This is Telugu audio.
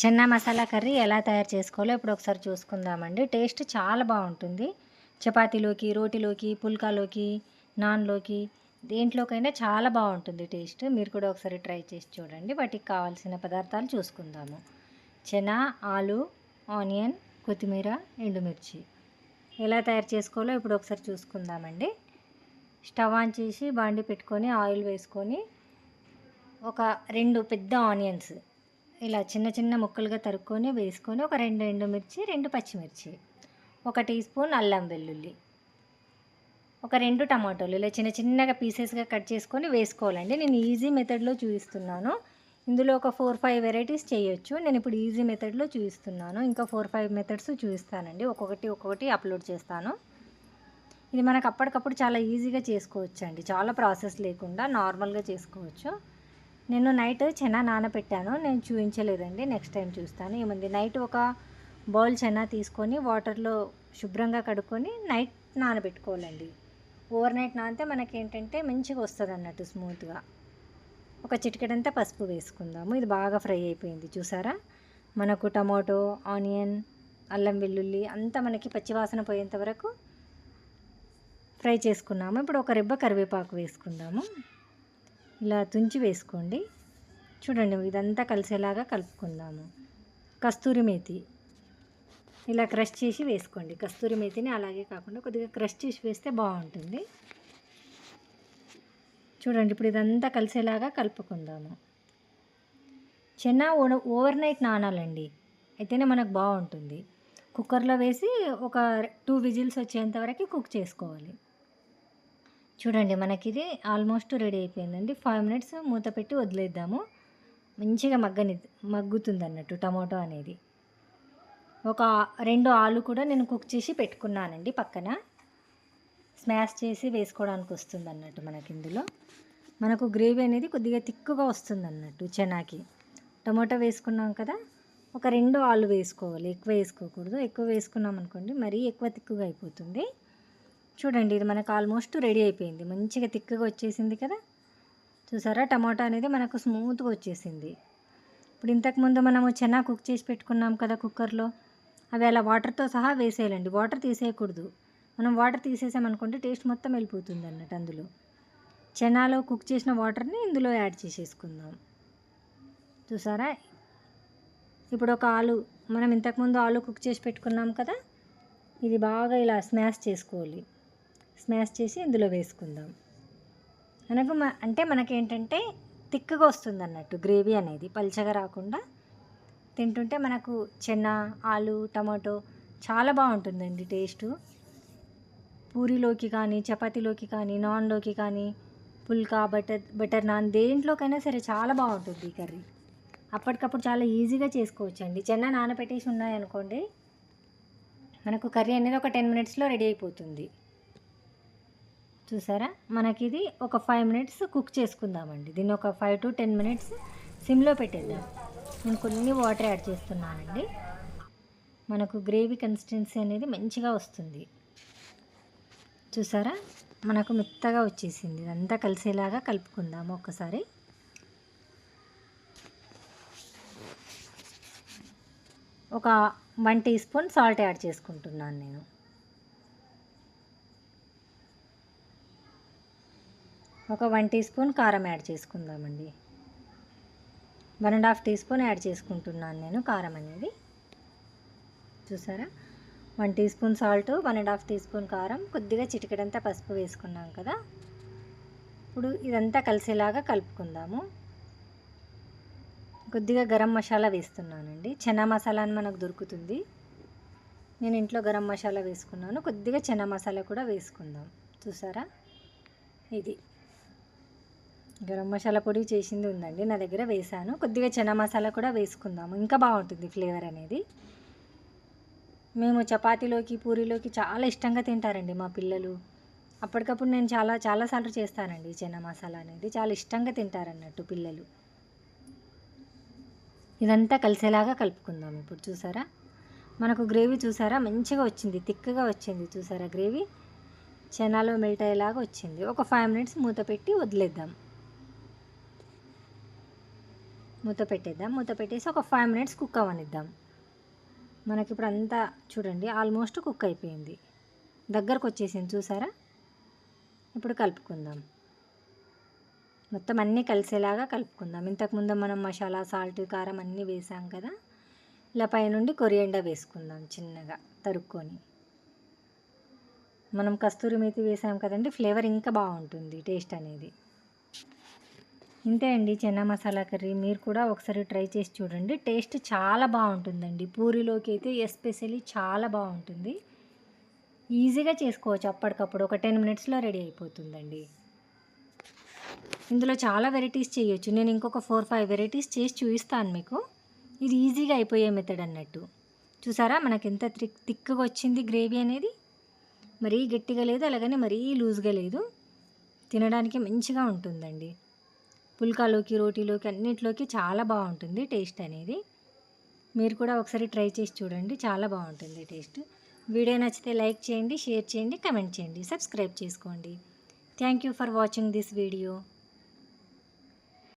చెన్నా మసాలా కర్రీ ఎలా తయారు చేసుకోవాలో ఇప్పుడు ఒకసారి చూసుకుందామండి. టేస్ట్ చాలా బాగుంటుంది. చపాతీలోకి, రోటీలోకి, పుల్కాలోకి, నాన్‌లోకి దేంట్లోకైనా చాలా బాగుంటుంది టేస్ట్. మీరు కూడా ఒకసారి ట్రై చేసి చూడండి. వాటికి కావాల్సిన పదార్థాలు చూసుకుందాము. చెనా, ఆలు, ఆనియన్, కొత్తిమీర, ఎండుమిర్చి. ఎలా తయారు చేసుకోవాలో ఇప్పుడు ఒకసారి చూసుకుందామండి. స్టవ్ ఆన్ చేసి బాండి పెట్టుకొని ఆయిల్ వేసుకొని ఒక 2 పెద్ద ఆనియన్స్ ఇలా చిన్న చిన్న ముక్కలుగా తరుక్కొని వేసుకొని ఒక 2 ఎండుమిర్చి, 2 పచ్చిమిర్చి, 1 టీ స్పూన్ అల్లం వెల్లుల్లి, ఒక 2 టమాటోలు ఇలా చిన్న చిన్నగా పీసెస్గా కట్ చేసుకొని వేసుకోవాలండి. నేను ఈజీ మెథడ్లో చూపిస్తున్నాను. ఇందులో ఒక 4, 5 వెరైటీస్ చేయొచ్చు. నేను ఇప్పుడు ఈజీ మెథడ్లో చూపిస్తున్నాను. ఇంకా 4, 5 మెథడ్స్ చూపిస్తానండి. ఒక్కొక్కటి అప్లోడ్ చేస్తాను. ఇది మనకు అప్పటికప్పుడు చాలా ఈజీగా చేసుకోవచ్చండి. చాలా ప్రాసెస్ లేకుండా నార్మల్గా చేసుకోవచ్చు. నేను నైట్ చెనా నానబెట్టాను. నేను చూపించలేదండి. నెక్స్ట్ టైం చూస్తాను. ఏముంది, నైట్ ఒక బౌల్ చెనా తీసుకొని వాటర్లో శుభ్రంగా కడుక్కొని నైట్ నానబెట్టుకోవాలండి. ఓవర్ నైట్ నానితే మనకేంటంటే మంచిగా వస్తుంది అన్నట్టు స్మూత్గా. ఒక చిటికెడంతా పసుపు వేసుకుందాము. ఇది బాగా ఫ్రై అయిపోయింది చూసారా. మనకు టమాటో, ఆనియన్, అల్లం వెల్లుల్లి అంతా మనకి పచ్చివాసన పోయేంత వరకు ఫ్రై చేసుకున్నాము. ఇప్పుడు ఒక రెబ్బ కరివేపాకు వేసుకుందాము. ఇలా తుంచి వేసుకోండి. చూడండి, ఇదంతా కలిసేలాగా కలుపుకుందాము. కస్తూరి మేతి ఇలా క్రష్ చేసి వేసుకోండి. కస్తూరి మేతిని అలాగే కాకుండా కొద్దిగా క్రష్ చేసి వేస్తే బాగుంటుంది. చూడండి, ఇప్పుడు ఇదంతా కలిసేలాగా కలుపుకుందాము. చెన్నా ఓవర్ నైట్ నానాలండి, అయితేనే మనకు బాగుంటుంది. కుక్కర్లో వేసి ఒక 2 విజిల్స్ వచ్చేంత వరకు కుక్ చేసుకోవాలి. చూడండి, మనకి ఇది ఆల్మోస్ట్ రెడీ అయిపోయిందండి. 5 మినిట్స్ మూత పెట్టి వదిలేద్దాము. మంచిగా మగ్గుతుంది అన్నట్టు టమాటో అనేది. ఒక 2 ఆలు కూడా నేను కుక్ చేసి పెట్టుకున్నానండి పక్కన. స్మాష్ చేసి వేసుకోవడానికి వస్తుంది అన్నట్టు మనకి. ఇందులో మనకు గ్రేవీ అనేది కొద్దిగా తిక్కుగా వస్తుంది అన్నట్టు. చెనాకి టమాటో వేసుకున్నాం కదా, ఒక 2 ఆలు వేసుకోవాలి. ఎక్కువ వేసుకోకూడదు. ఎక్కువ వేసుకున్నాం అనుకోండి మరీ ఎక్కువ తిక్కుగా అయిపోతుంది. చూడండి, ఇది మనకు ఆల్మోస్ట్ రెడీ అయిపోయింది. మంచిగా తిక్కుగా వచ్చేసింది కదా. చూసారా, టమాటా అనేది మనకు స్మూత్గా వచ్చేసింది. ఇప్పుడు ఇంతకుముందు మనము చెనా కుక్ చేసి పెట్టుకున్నాం కదా కుక్కర్లో, అవి అలా వాటర్తో సహా వేసేయాలండి. వాటర్ తీసేయకూడదు. మనం వాటర్ తీసేసామనుకోండి టేస్ట్ మొత్తం వెళ్ళిపోతుంది అన్నట్టు. అందులో చెనాలో కుక్ చేసిన వాటర్ని ఇందులో యాడ్ చేసేసుకుందాం. చూసారా, ఇప్పుడు ఒక ఆలు, మనం ఇంతకుముందు ఆలు కుక్ చేసి పెట్టుకున్నాం కదా, ఇది బాగా ఇలా స్మాష్ చేసుకోవాలి. స్మాష్ చేసి ఇందులో వేసుకుందాం. అంటే మనకేంటంటే తిక్కుగా వస్తుంది అన్నట్టు గ్రేవీ అనేది, పల్చగా రాకుండా. తింటుంటే మనకు చెన్నా, ఆలు, టమాటో చాలా బాగుంటుందండి టేస్టు. పూరీలోకి కానీ, చపాతీలోకి కానీ, నాన్లోకి కానీ, పుల్కా, బటర్ నాన్ దేంట్లోకైనా సరే చాలా బాగుంటుంది ఈ కర్రీ. అప్పటికప్పుడు చాలా ఈజీగా చేసుకోవచ్చండి. చెన్నా నానబెట్టేసి ఉన్నాయనుకోండి, మనకు కర్రీ అనేది ఒక 10 మినిట్స్లో రెడీ అయిపోతుంది. చూసారా, మనకి ఇది ఒక 5 మినిట్స్ కుక్ చేసుకుందామండి. దీన్ని ఒక 5 to 10 మినిట్స్ సిమ్లో పెట్టేద్దాం. నేను కొన్ని వాటర్ యాడ్ చేస్తున్నానండి. మనకు గ్రేవీ కన్సిస్టెన్సీ అనేది మంచిగా వస్తుంది. చూసారా, మనకు మెత్తగా వచ్చేసింది. ఇదంతా కలిసేలాగా కలుపుకుందాము ఒక్కసారి. ఒక 1 టీ స్పూన్ సాల్ట్ యాడ్ చేసుకుంటున్నాను నేను. ఒక 1 టీ స్పూన్ కారం యాడ్ చేసుకుందామండి. 1.5 టీ స్పూన్ యాడ్ చేసుకుంటున్నాను నేను కారం అనేది. చూసారా, 1 teaspoon salt, 1.5 teaspoon కారం, కొద్దిగా చిటికెడంతా పసుపు వేసుకున్నాం కదా. ఇప్పుడు ఇదంతా కలిసేలాగా కలుపుకుందాము. కొద్దిగా గరం మసాలా వేస్తున్నానండి. చెనా మసాలా అని మనకు దొరుకుతుంది. నేను ఇంట్లో గరం మసాలా వేసుకున్నాను. కొద్దిగా చెనా మసాలా కూడా వేసుకుందాం. చూసారా, ఇది గరం మసాలా పొడి చేసింది ఉందండి నా దగ్గర, వేసాను. కొద్దిగా చెనా మసాలా కూడా వేసుకుందాము, ఇంకా బాగుంటుంది ఫ్లేవర్ అనేది. మేము చపాతీలోకి, పూరీలోకి చాలా ఇష్టంగా తింటారండి మా పిల్లలు. అప్పటికప్పుడు నేను చాలాసార్లు చేస్తానండి. చెనా మసాలా అనేది చాలా ఇష్టంగా తింటారన్నట్టు పిల్లలు. ఇదంతా కలిసేలాగా కలుపుకుందాం. ఇప్పుడు చూసారా, మనకు గ్రేవీ చూసారా మంచిగా వచ్చింది, తిక్కగా వచ్చింది. చూసారా, గ్రేవీ చెనాలో మెల్ట్ అయ్యేలాగా వచ్చింది. ఒక 5 మినిట్స్ మూత పెట్టి వదిలేద్దాం. మూత పెట్టేద్దాం. మూత పెట్టేసి ఒక 5 మినిట్స్ కుక్ అవ్వనిద్దాం. మనకి ఇప్పుడు అంతా చూడండి ఆల్మోస్ట్ కుక్ అయిపోయింది, దగ్గరకు వచ్చేసింది చూసారా. ఇప్పుడు కలుపుకుందాం, మొత్తం అన్నీ కలిసేలాగా కలుపుకుందాం. ఇంతకుముందు మనం మసాలా, సాల్ట్, కారం అన్నీ వేసాం కదా. ఇలా పైనుండి కొరియండర్ వేసుకుందాం చిన్నగా తరుక్కొని. మనం కస్తూరి మేతి వేసాం కదండి, ఫ్లేవర్ ఇంకా బాగుంటుంది టేస్ట్ అనేది. ఇంతే అండి చెన్నా మసాలా కర్రీ. మీరు కూడా ఒకసారి ట్రై చేసి చూడండి, టేస్ట్ చాలా బాగుంటుందండి. పూరిలోకి అయితే ఎస్పెషల్లీ చాలా బాగుంటుంది. ఈజీగా చేసుకోవచ్చు అప్పటికప్పుడు, ఒక 10 మినిట్స్లో రెడీ అయిపోతుందండి. ఇందులో చాలా వెరైటీస్ చేయొచ్చు. నేను ఇంకొక 4-5 వెరైటీస్ చేసి చూపిస్తాను మీకు. ఇది ఈజీగా అయిపోయే మెథడ్ అన్నట్టు. చూసారా మనకి ఎంత థిక్గా వచ్చింది గ్రేవీ అనేది. మరీ గట్టిగా లేదు, అలాగని మరీ లూజ్గా లేదు. తినడానికి మంచిగా ఉంటుందండి. పుల్కాలోకి, రోటీలోకి అన్నిట్లోకి చాలా బాగుంటుంది టేస్ట్ అనేది. మీరు కూడా ఒకసారి ట్రై చేసి చూడండి, చాలా బాగుంటుంది టేస్ట్. వీడియో నచ్చితే లైక్ చేయండి, షేర్ చేయండి, కమెంట్ చేయండి, సబ్స్క్రైబ్ చేసుకోండి. Thank you for watching this video.